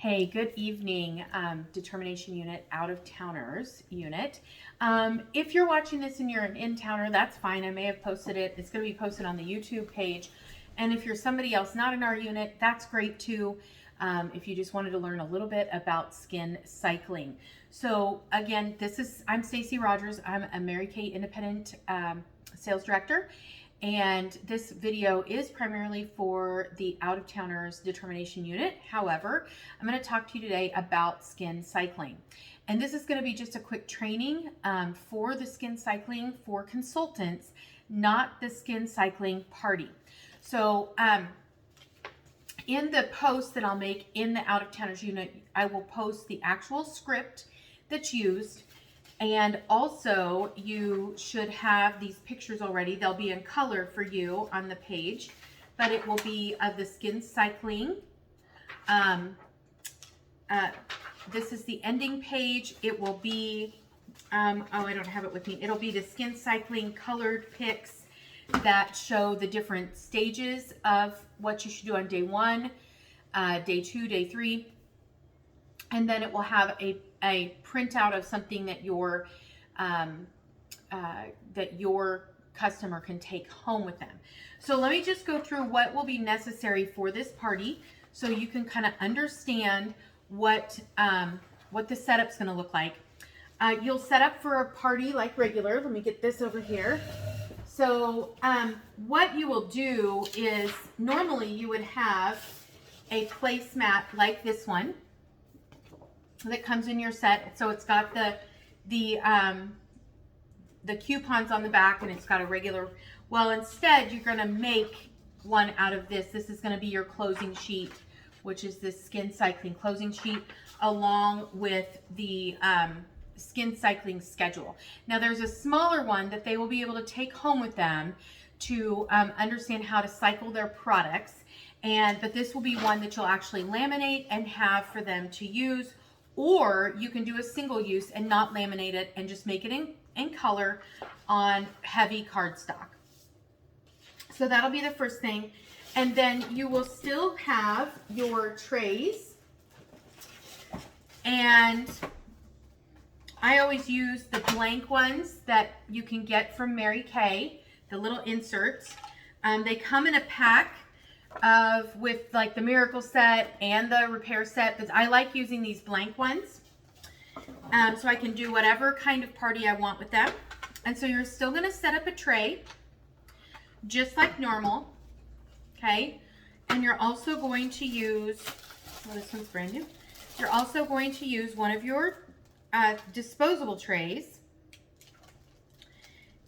Hey, good evening, Determination Unit, out-of-towners unit. If you're watching this and you're an in-towner, that's fine. I may have posted it. It's going to be posted on the YouTube page. And if you're somebody else not in our unit, that's great too. If you just wanted to learn a little bit about skin cycling. So again, I'm Stacy Rogers. I'm a Mary Kay Independent Sales Director. And this video is primarily for the out-of-towners determination unit. However, I'm going to talk to you today about skin cycling. And this is going to be just a quick training for the skin cycling for consultants, not the skin cycling party. So in the post that I'll make in the out-of-towners unit, I will post the actual script that's used. And also, you should have these pictures already. They'll be in color for you on the page, but it will be of the skin cycling. This is the ending page. It will be, oh, I don't have it with me. It'll be the skin cycling colored pics that show the different stages of what you should do on day 1, day 2, day 3. And then it will have a printout of something that your customer can take home with them. So let me just go through what will be necessary for this party, so you can kind of understand what the setup's going to look like. You'll set up for a party like regular. Let me get this over here. So what you will do is normally you would have a placemat like this one that comes in your set. So it's got the coupons on the back, and it's got a regular. Well, instead you're going to make one out of this. This is going to be your closing sheet, which is this skin cycling closing sheet, along with the skin cycling schedule. Now there's a smaller one that they will be able to take home with them to understand how to cycle their products, but this will be one that you'll actually laminate and have for them to use. Or you can do a single use and not laminate it and just make it in color on heavy cardstock. So that'll be the first thing. And then you will still have your trays. And I always use the blank ones that you can get from Mary Kay, the little inserts. They come in a pack with like the miracle set and the repair set, but I like using these blank ones so I can do whatever kind of party I want with them. And so you're still going to set up a tray just like normal, okay? And you're also going to use, oh, this one's brand new. You're also going to use one of your disposable trays,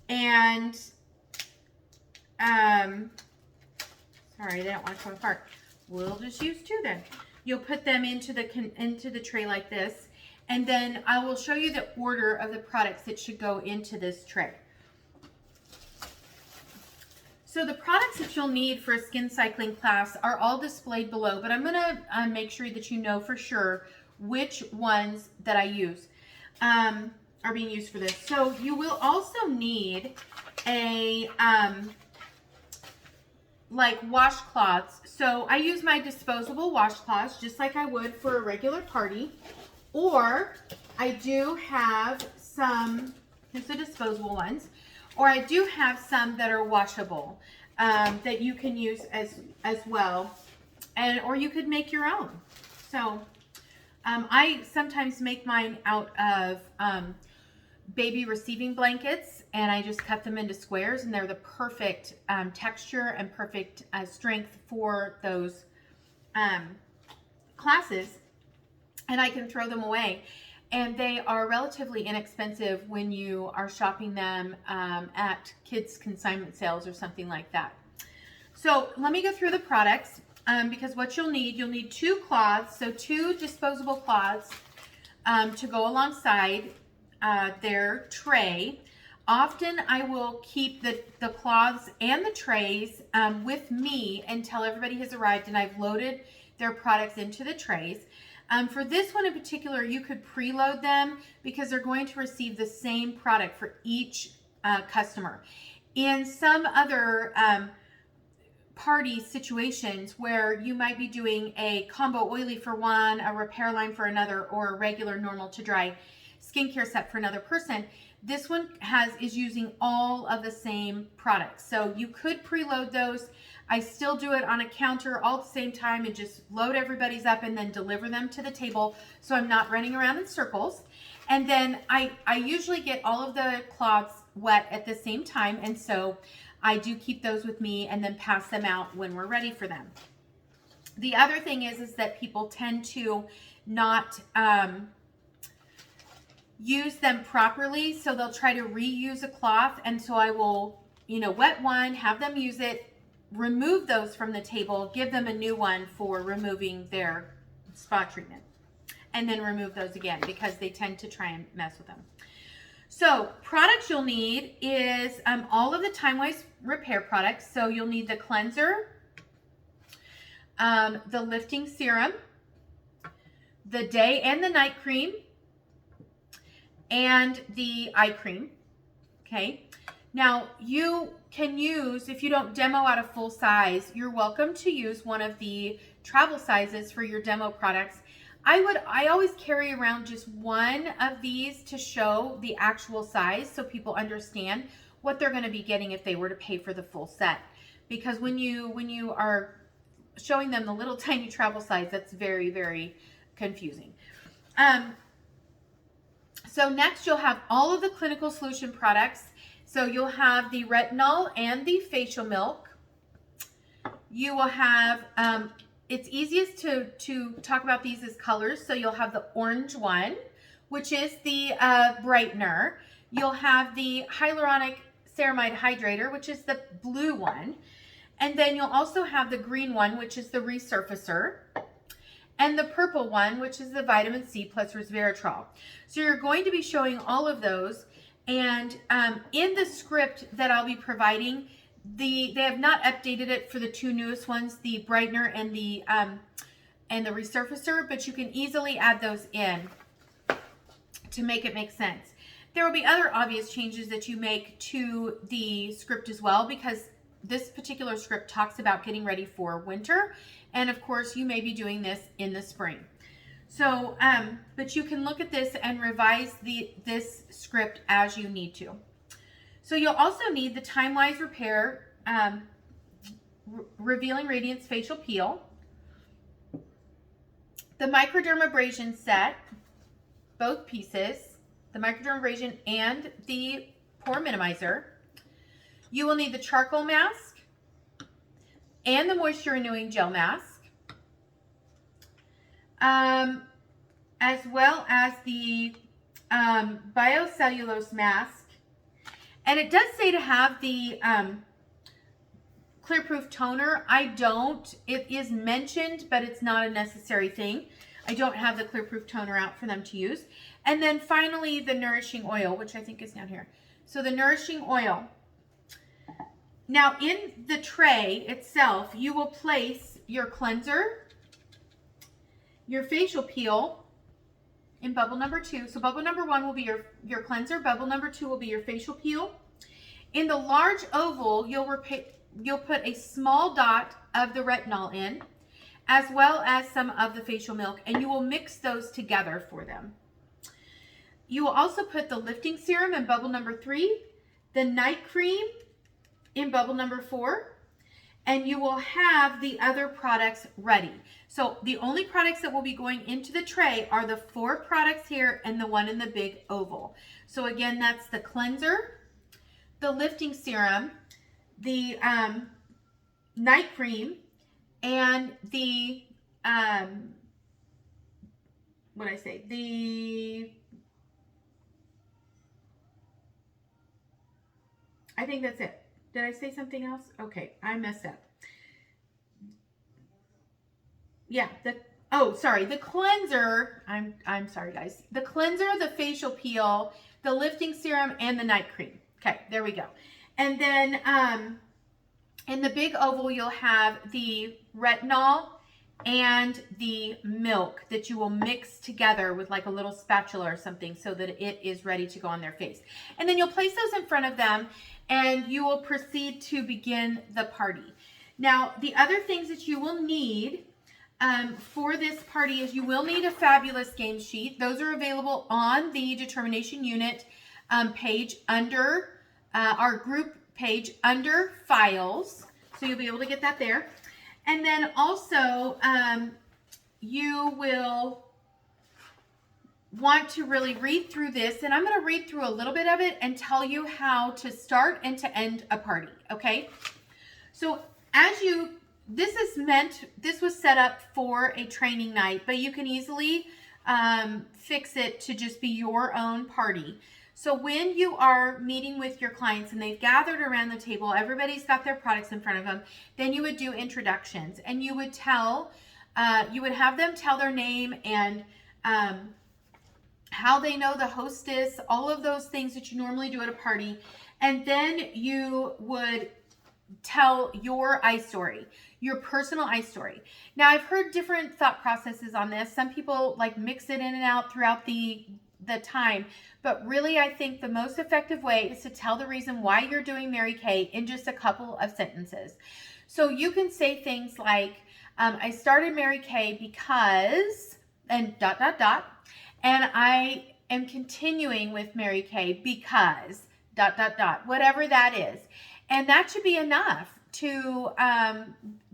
and sorry, they don't want to come apart. We'll just use 2 then. You'll put them into the tray like this, and then I will show you the order of the products that should go into this tray. So the products that you'll need for a skin cycling class are all displayed below, but I'm going to make sure that you know for sure which ones that I use are being used for this. So you will also need a like washcloths. So I use my disposable washcloths just like I would for a regular party, or I do have some, here's the disposable ones, or I do have some that are washable that you can use as well, or you could make your own. So I sometimes make mine out of baby receiving blankets, and I just cut them into squares, and they're the perfect texture and perfect strength for those classes, and I can throw them away. And they are relatively inexpensive when you are shopping them at kids' consignment sales or something like that. So let me go through the products because what you'll need 2 cloths, so 2 disposable cloths to go alongside their tray. Often I will keep the cloths and the trays with me until everybody has arrived and I've loaded their products into the trays. For this one in particular, you could preload them because they're going to receive the same product for each customer. In some other party situations where you might be doing a combo oily for one, a repair line for another, or a regular normal to dry skincare set for another person, this one is using all of the same products. So you could preload those. I still do it on a counter all at the same time and just load everybody's up and then deliver them to the table, so I'm not running around in circles. And then I usually get all of the cloths wet at the same time, and so I do keep those with me and then pass them out when we're ready for them. The other thing is that people tend to not use them properly, so they'll try to reuse a cloth, and so I will, wet one, have them use it, remove those from the table, give them a new one for removing their spa treatment, and then remove those again because they tend to try and mess with them. So products you'll need is all of the TimeWise repair products. So you'll need the cleanser, the lifting serum, the day and the night cream, and the eye cream. Okay. Now you can use, if you don't demo out a full size, you're welcome to use one of the travel sizes for your demo products. I always carry around just one of these to show the actual size so people understand what they're going to be getting if they were to pay for the full set. Because when you are showing them the little tiny travel size, that's very, very confusing. So next you'll have all of the Clinical Solution products. So you'll have the retinol and the facial milk. You will have, it's easiest to talk about these as colors. So you'll have the orange one, which is the brightener. You'll have the hyaluronic ceramide hydrator, which is the blue one. And then you'll also have the green one, which is the resurfacer. And the purple one, which is the vitamin C plus resveratrol. So you're going to be showing all of those. And in the script that I'll be providing, they have not updated it for the two newest ones, the brightener and the resurfacer, but you can easily add those in to make it make sense. There will be other obvious changes that you make to the script as well, because this particular script talks about getting ready for winter. And of course, you may be doing this in the spring. So, but you can look at this and revise this script as you need to. So you'll also need the TimeWise Repair Revealing Radiance Facial Peel, the Microdermabrasion set, both pieces, the Microdermabrasion and the Pore Minimizer. You will need the charcoal mask and the moisture renewing gel mask. As well as the biocellulose mask. And it does say to have the clear proof toner. I don't. It is mentioned, but it's not a necessary thing. I don't have the clear proof toner out for them to use. And then finally, the nourishing oil, which I think is down here. So the nourishing oil. Now in the tray itself, you will place your cleanser, your facial peel in bubble number 2. So bubble number 1 will be your cleanser. Bubble number 2 will be your facial peel. In the large oval, you'll put a small dot of the retinol in, as well as some of the facial milk, and you will mix those together for them. You will also put the lifting serum in bubble number 3, the night cream in bubble number 4, and you will have the other products ready. So the only products that will be going into the tray are the 4 products here and the one in the big oval. So again, that's the cleanser, the lifting serum, the night cream, and the, I think that's it. Did I say something else? Okay, I messed up. Yeah, the cleanser, I'm sorry guys. The cleanser, the facial peel, the lifting serum, and the night cream. Okay, there we go. And then in the big oval, you'll have the retinol and the milk that you will mix together with like a little spatula or something so that it is ready to go on their face. And then you'll place those in front of them and you will proceed to begin the party. Now, the other things that you will need for this party is you will need a fabulous game sheet. Those are available on the Determination Unit page under our group page under files. So you'll be able to get that there. And then also you will want to really read through this, and I'm going to read through a little bit of it and tell you how to start and to end a party, okay? So this was set up for a training night, but you can easily fix it to just be your own party. So when you are meeting with your clients and they've gathered around the table, everybody's got their products in front of them, then you would do introductions, and you would have them tell their name and how they know the hostess, all of those things that you normally do at a party. And then you would tell your iStory, your personal iStory. Now, I've heard different thought processes on this. Some people like mix it in and out throughout the time, but really I think the most effective way is to tell the reason why you're doing Mary Kay in just a couple of sentences. So you can say things like, I started Mary Kay because, and ... and I am continuing with Mary Kay because ... whatever that is. And that should be enough to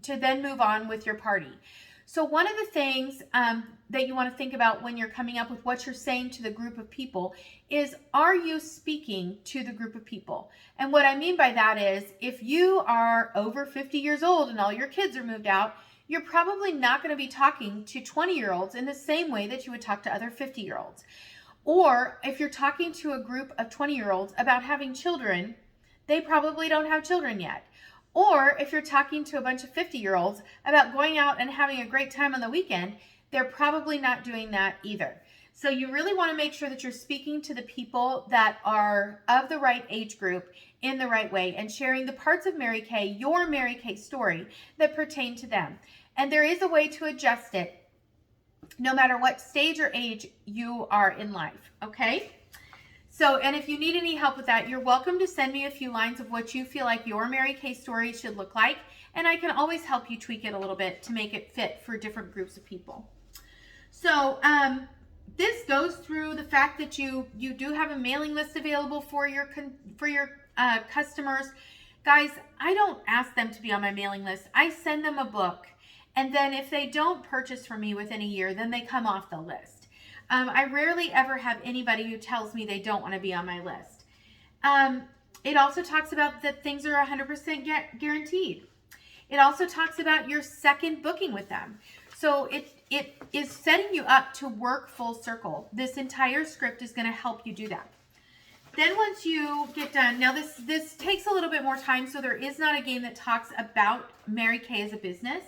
then move on with your party. So one of the things that you want to think about when you're coming up with what you're saying to the group of people is, are you speaking to the group of people? And what I mean by that is, if you are over 50 years old and all your kids are moved out, you're probably not going to be talking to 20-year-olds in the same way that you would talk to other 50-year-olds. Or if you're talking to a group of 20-year-olds about having children, they probably don't have children yet. Or if you're talking to a bunch of 50-year-olds about going out and having a great time on the weekend, they're probably not doing that either. So you really want to make sure that you're speaking to the people that are of the right age group in the right way and sharing the parts of Mary Kay, your Mary Kay story, that pertain to them. And there is a way to adjust it no matter what stage or age you are in life, okay? So, and if you need any help with that, you're welcome to send me a few lines of what you feel like your Mary Kay story should look like, and I can always help you tweak it a little bit to make it fit for different groups of people. So, this goes through the fact that you do have a mailing list available for your customers. Guys, I don't ask them to be on my mailing list. I send them a book, and then if they don't purchase from me within a year, then they come off the list. I rarely ever have anybody who tells me they don't want to be on my list. It also talks about that things are 100% guaranteed. It also talks about your second booking with them. So it is setting you up to work full circle. This entire script is going to help you do that. Then once you get done, now this takes a little bit more time, so there is not a game that talks about Mary Kay as a business.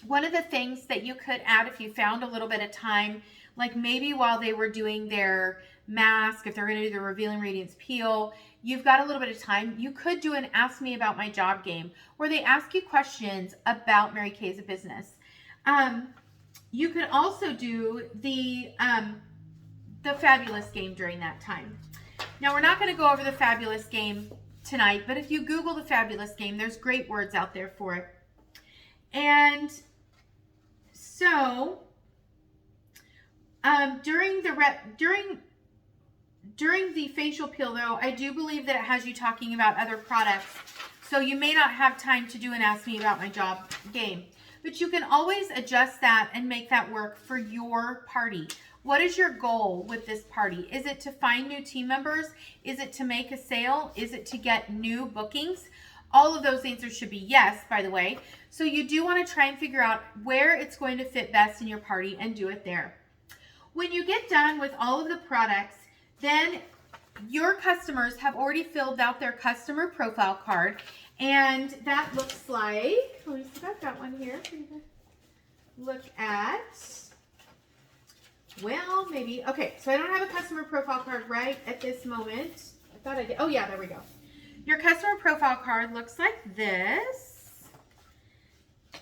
One of the things that you could add if you found a little bit of time, like maybe while they were doing their mask, if they're going to do the Revealing Radiance peel, you've got a little bit of time, you could do an Ask Me About My Job game where they ask you questions about Mary Kay as a business. You could also do the Fabulous game during that time. Now, we're not going to go over the Fabulous game tonight, but if you Google the Fabulous game, there's great words out there for it. And so, during the facial peel, though, I do believe that it has you talking about other products. So you may not have time to do an Ask Me About My Job game. But you can always adjust that and make that work for your party. What is your goal with this party? Is it to find new team members? Is it to make a sale? Is it to get new bookings? All of those answers should be yes, by the way. So you do want to try and figure out where it's going to fit best in your party and do it there. When you get done with all of the products, then your customers have already filled out their customer profile card. And that looks like, let me see if I've got one here for you to look at. Well, maybe. Okay, so I don't have a customer profile card right at this moment. I thought I did. Oh, yeah, there we go. Your customer profile card looks like this.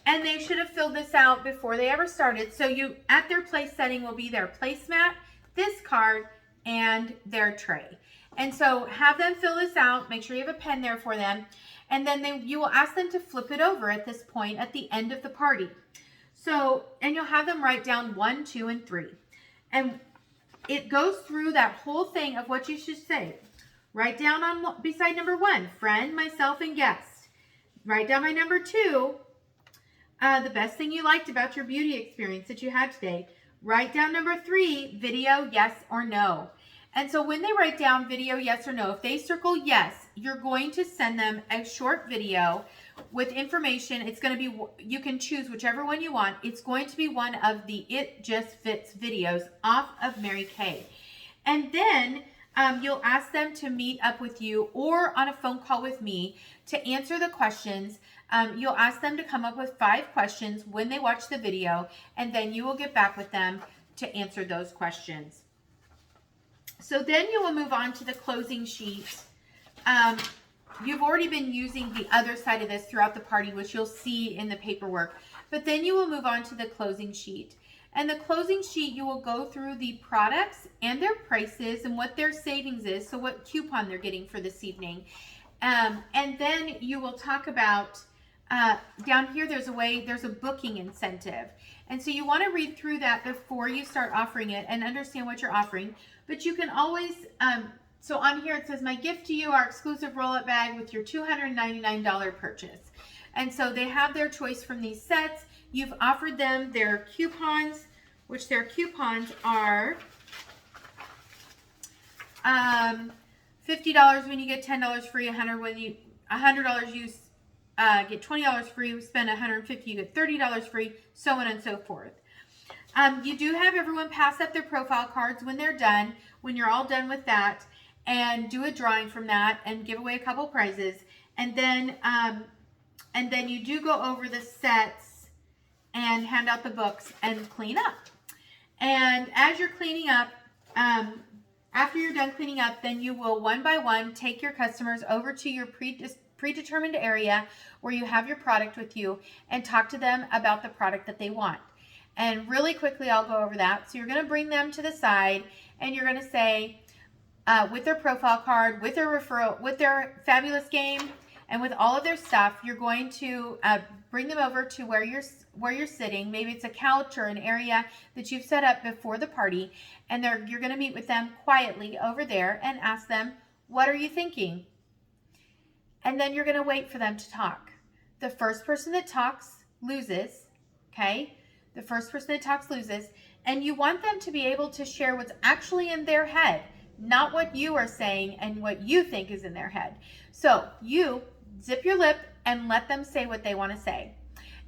And they should have filled this out before they ever started. So you, at their place setting will be their placemat, this card, and their tray. And so have them fill this out. Make sure you have a pen there for them. And then you will ask them to flip it over at this point at the end of the party. So, and you'll have them write down 1, 2, and 3. And it goes through that whole thing of what you should say. Write down on beside number 1, friend, myself, and guest. Write down my number 2, the best thing you liked about your beauty experience that you had today. Write down number 3, video, yes or no. And so when they write down video, yes or no, if they circle yes, you're going to send them a short video with information. It's going to be, you can choose whichever one you want. It's going to be one of the It Just Fits videos off of Mary Kay. And then you'll ask them to meet up with you or on a phone call with me to answer the questions. You'll ask them to come up with 5 questions when they watch the video, and then you will get back with them to answer those questions. So then you will move on to the closing sheet. You've already been using the other side of this throughout the party, which you'll see in the paperwork. But then you will move on to the closing sheet. And the closing sheet, you will go through the products and their prices and what their savings is, so what coupon they're getting for this evening. And then you will talk about, down here there's a booking incentive. And so you want to read through that before you start offering it and understand what you're offering. But you can always, so on here it says, my gift to you, our exclusive roll-up bag with your $299 purchase. And so they have their choice from these sets. You've offered them their coupons, which their coupons are $50 when you get $10 free, $100 you get $20 free, spend $150, you get $30 free, so on and so forth. You do have everyone pass up their profile cards when they're done, when you're all done with that, and do a drawing from that and give away a couple prizes. And then you do go over the sets and hand out the books and clean up. And as you're cleaning up, after you're done cleaning up, then you will one by one take your customers over to your predetermined area where you have your product with you and talk to them about the product that they want. And really quickly, I'll go over that. So you're going to bring them to the side and you're going to say, with their profile card, with their referral, with their fabulous game, and with all of their stuff, you're going to bring them over to where you're sitting. Maybe it's a couch or an area that you've set up before the party, and you're going to meet with them quietly over there and ask them, what are you thinking? And then you're going to wait for them to talk. The first person that talks loses, okay? The first person that talks loses, and you want them to be able to share what's actually in their head, not what you are saying and what you think is in their head. So you zip your lip and let them say what they want to say.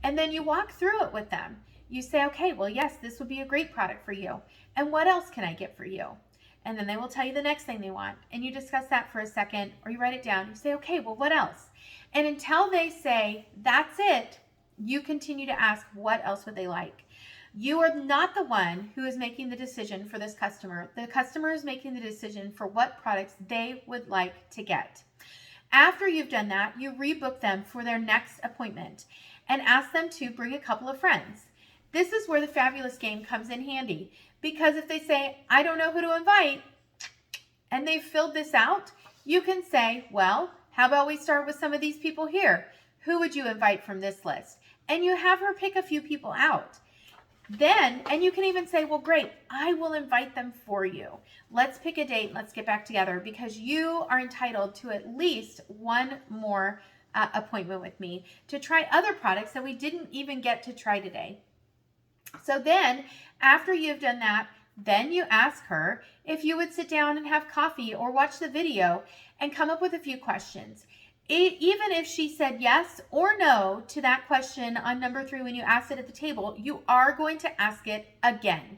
And then you walk through it with them. You say, okay, well, yes, this would be a great product for you. And what else can I get for you? And then they will tell you the next thing they want. And you discuss that for a second, or you write it down. You say, okay, well, what else? And until they say, that's it, you continue to ask, what else would they like? You are not the one who is making the decision for this customer. The customer is making the decision for what products they would like to get. After you've done that, you rebook them for their next appointment and ask them to bring a couple of friends. This is where the fabulous game comes in handy, because if they say, I don't know who to invite, and they've filled this out, you can say, well, how about we start with some of these people here? Who would you invite from this list? And you have her pick a few people out. Then, and you can even say, well, great, I will invite them for you. Let's pick a date. Let's get back together, because you are entitled to at least one more appointment with me to try other products that we didn't even get to try today. So then, after you've done that, then you ask her if you would sit down and have coffee or watch the video and come up with a few questions. Even if she said yes or no to that question on number 3 when you asked it at the table, you are going to ask it again.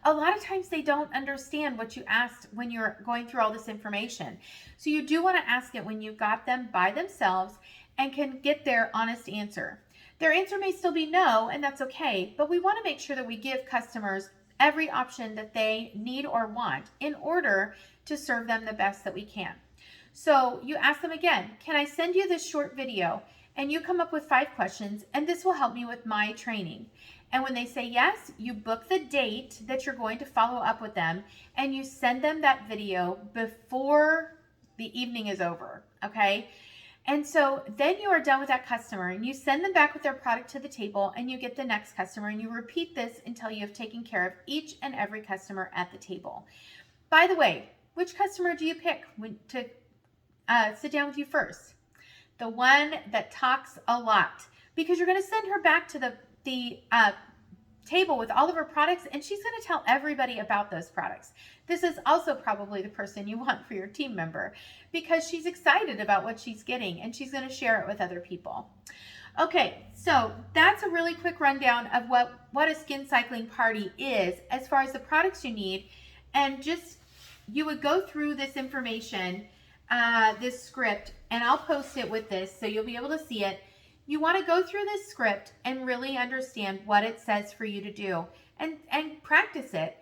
A lot of times they don't understand what you asked when you're going through all this information. So you do want to ask it when you've got them by themselves and can get their honest answer. Their answer may still be no, and that's okay, but we want to make sure that we give customers every option that they need or want in order to serve them the best that we can. So you ask them again, can I send you this short video? And you come up with 5 questions, and this will help me with my training. And when they say yes, you book the date that you're going to follow up with them, and you send them that video before the evening is over, okay? And so then you are done with that customer and you send them back with their product to the table and you get the next customer and you repeat this until you have taken care of each and every customer at the table. By the way, which customer do you pick to sit down with you first? The one that talks a lot, because you're going to send her back to the table with all of her products and she's going to tell everybody about those products. This is also probably the person you want for your team member because she's excited about what she's getting and she's going to share it with other people. Okay, so that's a really quick rundown of what a skin cycling party is as far as the products you need. And just, you would go through this information, this script, and I'll post it with this so you'll be able to see it. You want to go through this script and really understand what it says for you to do and practice it.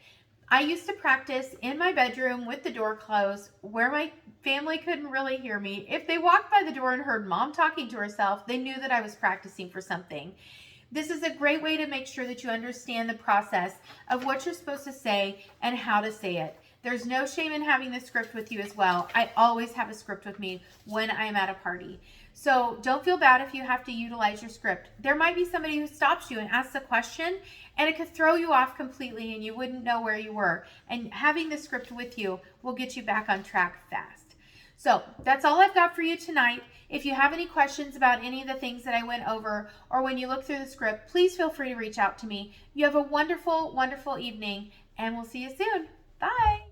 I used to practice in my bedroom with the door closed where my family couldn't really hear me. If they walked by the door and heard mom talking to herself, they knew that I was practicing for something. This is a great way to make sure that you understand the process of what you're supposed to say and how to say it. There's no shame in having the script with you as well. I always have a script with me when I am at a party. So don't feel bad if you have to utilize your script. There might be somebody who stops you and asks a question and it could throw you off completely and you wouldn't know where you were. And having the script with you will get you back on track fast. So that's all I've got for you tonight. If you have any questions about any of the things that I went over or when you look through the script, please feel free to reach out to me. You have a wonderful, wonderful evening and we'll see you soon. Bye.